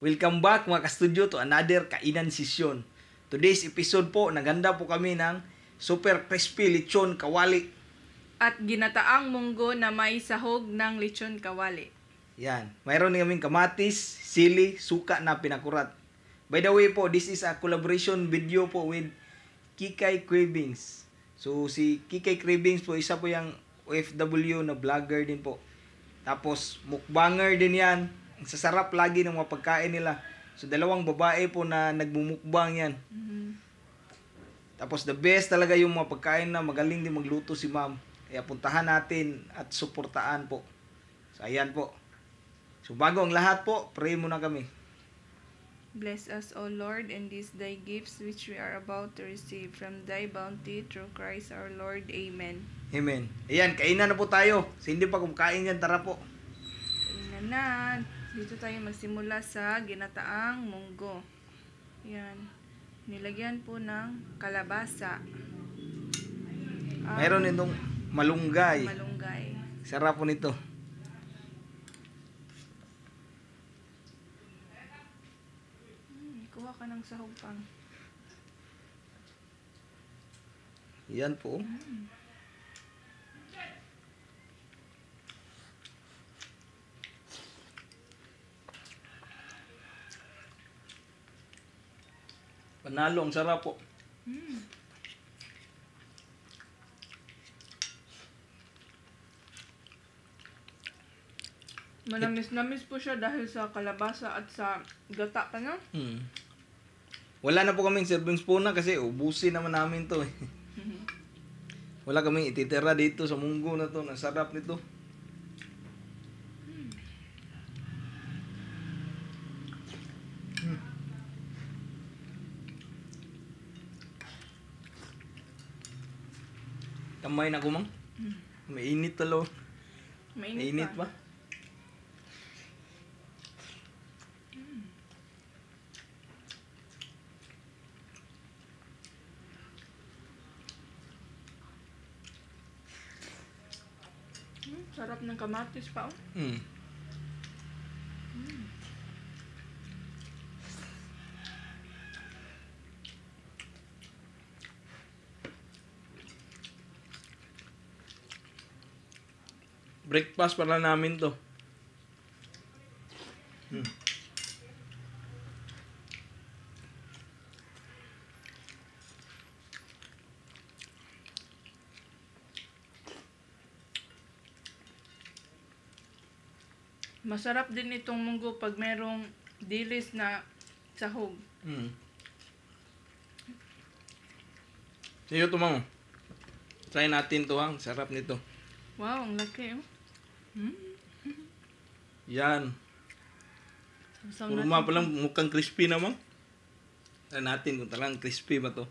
Welcome back mga ka-studio to another kainan session. Today's episode po, naganda po kami ng super crispy lechon kawali. At ginataang munggo na may sahog ng lechon kawali. Yan. Mayroon din kaming kamatis, sili, suka na pinakurat. By the way po, this is a collaboration video po with Kikay Cravings. So si Kikay Cravings po, isa po yung OFW na vlogger din po. Tapos mukbanger din yan. Ang sasarap lagi ng mga pagkain nila. So dalawang babae po na nagmumukbang yan. Tapos the best talaga yung mga pagkain na magaling din magluto si ma'am. Kaya puntahan natin at suportaan po. So ayan po. So bago ang lahat po, pray muna kami. Bless us, O Lord, and these thy gifts which we are about to receive from thy bounty through Christ our Lord. Amen. Amen. Ayan, kainan na po tayo. So hindi pa kumakain yan, tara po. Kainan na. Dito tayo magsimula sa ginataang munggo. Yan. Nilagyan po ng kalabasa. Mayroon itong malunggay. Malunggay. Sarap po nito. Kuha ka ng sahog pang. Yan po. Panalo, ang sarap po. Manamis-namis po siya dahil sa kalabasa at sa gata pa na. Wala na po kaming serving spoon na kasi ubusin naman namin to eh. Wala kaming ititira dito sa munggo na to. Ang sarap nito. Kamay na ko mang. Mainit talo. Mainit pa. Sarap ng kamatis pa. Breakfast pala namin to. Masarap din itong munggo pag merong dilis na sahog. Sige to mang. Try natin to ang sarap nito. Wow, ang laki oh. Yan. Sawsaw Puro pa lang mukhang crispy naman. Try natin kung talagang crispy ba to.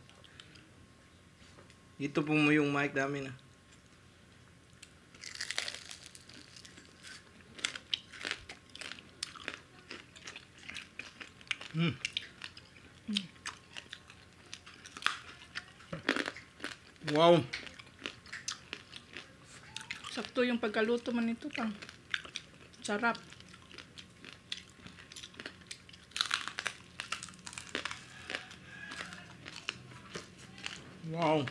Ito po mo yung mic namin ah. Wow. Sakto yung pagkaluto man nito pang. Sarap. Wow.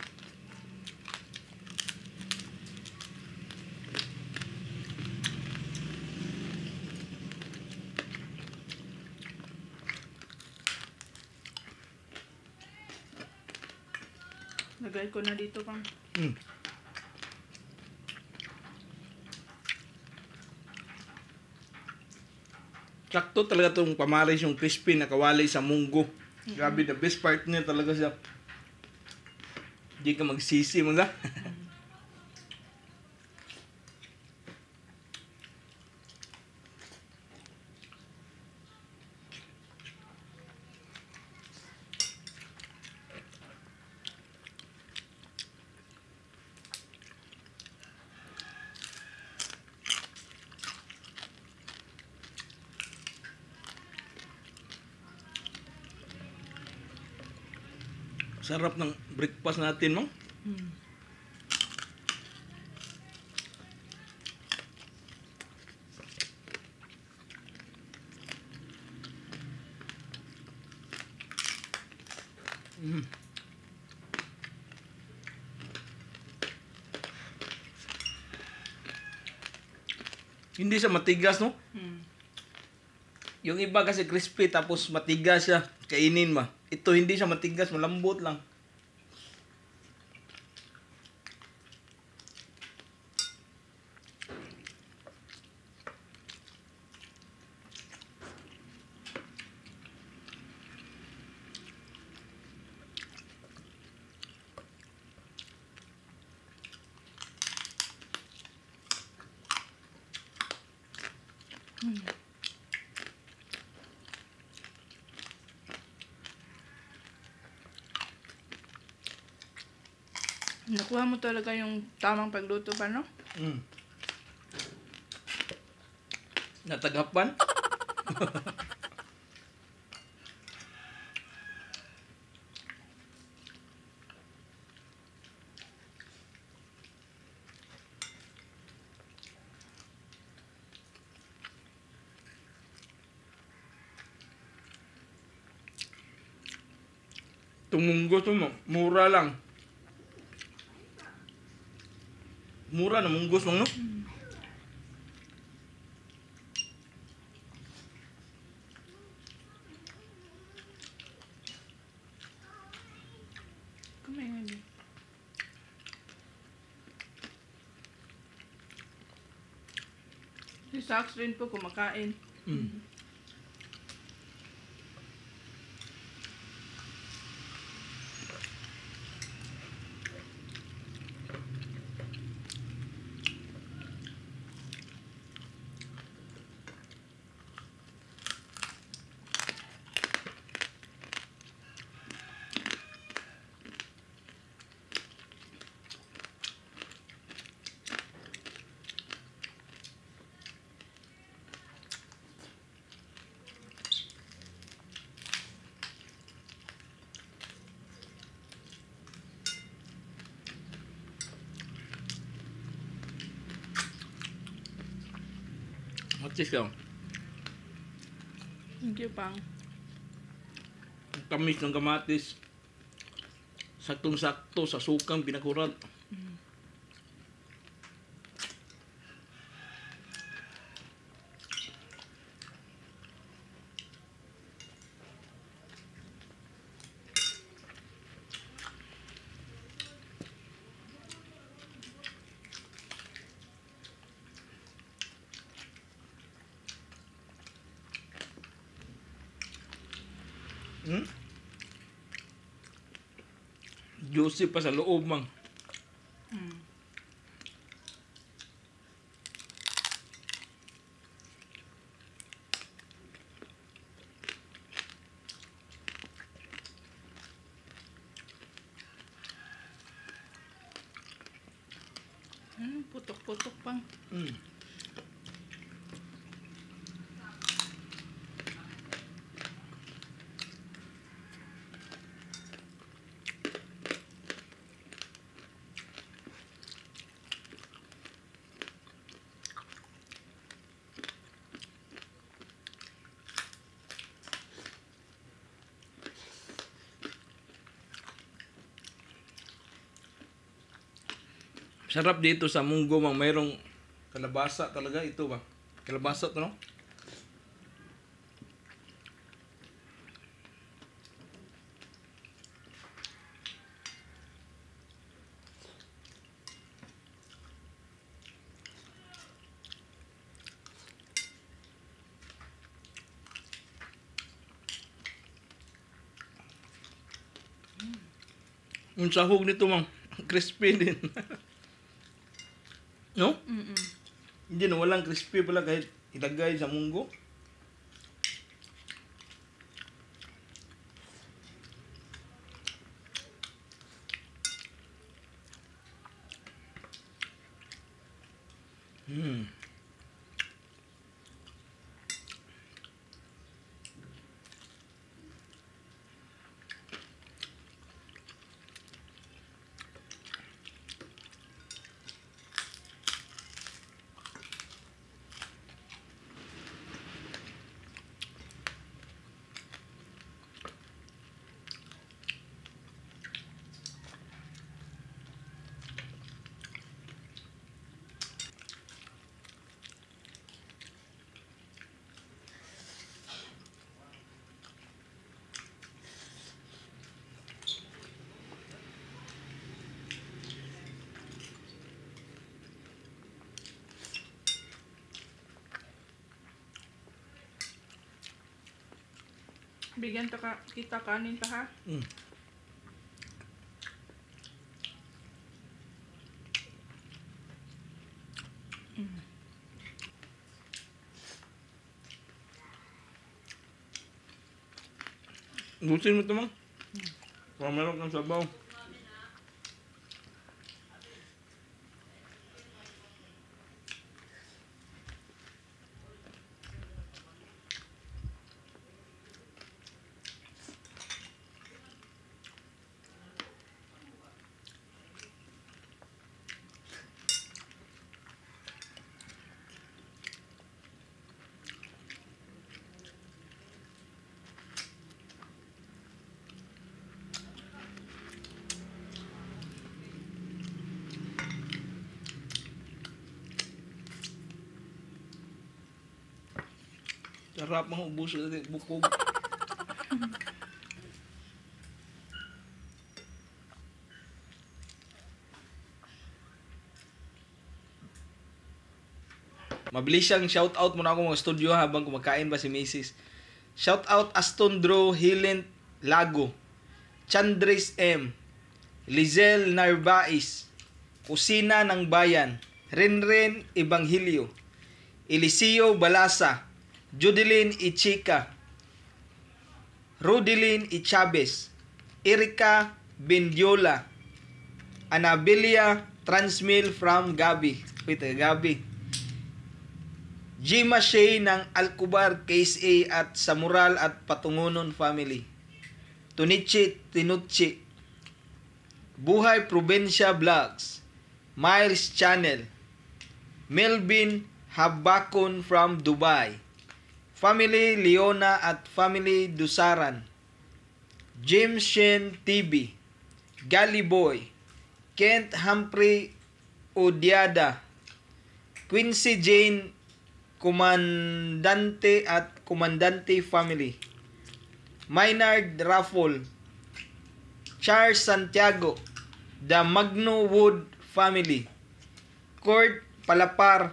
Lagay ko na dito pang. Sakto talaga itong pamaris yung crispy na kawali sa munggo. Grabe, the best part niya talaga siya. Hindi ka magsisi mga. Sarap ng breakfast natin, no? Mm. Hindi siya matigas, no? Mm. Yung iba kasi crispy tapos matigas siya. Kainin ma. Ito hindi siya matigas, malambot lang. Nakuha mo talaga yung tamang pagluto pa, no? Mm. Natagapan? Tumunggo to mo. Mura lang. Mura na munggos mo, no? Kumain nga din. Si Sax rin po kumakain. Mm. Matis ka. Thank you, Pang. Ang tamis ng kamatis. Saktong-sakto sa sukang pinakurat. Hmm? Juicy pa sa loob, mang. Mm. Putok-putok, Pang. Mm. Sarap dito sa munggo, mang. Mayroong kalabasa talaga. Ito ba? Kalabasa to, no? Yung sahog nito, mang. Crispy din. No? Mm-mm. Hindi na walang crispy pala kahit ilagay sa munggo. Hmm. Bigyan kita kanin pa ha. Mm. Gusin mo ito, Mang. Para meron kang sabaw. Sarap mga ubos natin, bukog. Mabilis siyang shoutout muna ako mga studio habang kumakain ba si Mrs. Shoutout Aston Drew Hilent Lago, Chandris M, Lizel Narvaez, Kusina ng Bayan, Renren Evangelio, Eliseo Balasa, Judeline Ichika, Rodeline Ichabes, Erika Bendiola, Anabilia Transmil from Gabi. Wait, Gabi. Jima Shea ng Alcubar, KSA at Samural at Patungunon family. Tunichi Tinuchi, Buhay Probinsya Vlogs, Miles Channel, Melvin Habakon from Dubai, Family Leona at Family Dusaran, James Shen TV, Gally Boy, Kent Humphrey Odiada, Quincy Jane Komandante at Komandante Family, Maynard Raffle, Charles Santiago, The Magno Wood Family, Kurt Palapar,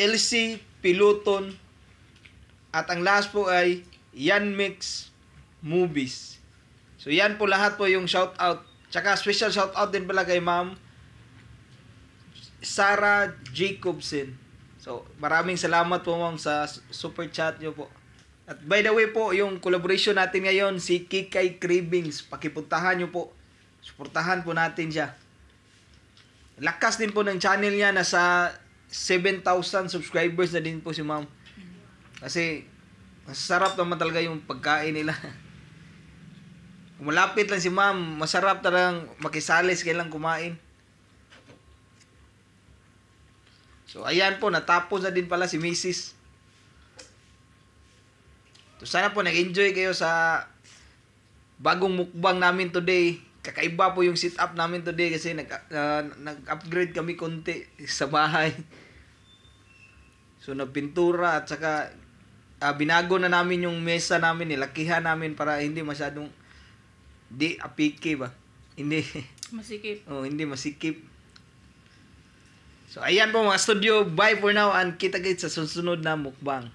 Elsie Piluton, at ang last po ay Yan Mix Movies. So yan po lahat po yung shoutout. Tsaka special shoutout din pala kay Ma'am Sarah Jacobson. So maraming salamat po Ma'am sa super chat nyo po. At by the way po, yung collaboration natin ngayon, si Kikay Cravings, pakipuntahan nyo po. Suportahan po natin siya. Lakas din po ng channel niya, nasa 7,000 subscribers na din po si Ma'am. Kasi masarap naman talaga yung pagkain nila. Kung malapit lang si Ma'am, masarap talagang makisalis kailang kumain. So ayan po, natapos na din pala si Mrs. So sana po nag-enjoy kayo sa bagong mukbang namin today. Kakaiba po yung setup namin today kasi nag-upgrade kami konti sa bahay. So nagpintura at saka binago na namin yung mesa namin, nilakihan namin para hindi masyadong apike ba? Hindi Masikip. oh, hindi masikip. So ayan po mga studio, bye for now and kita-kits sa susunod na mukbang.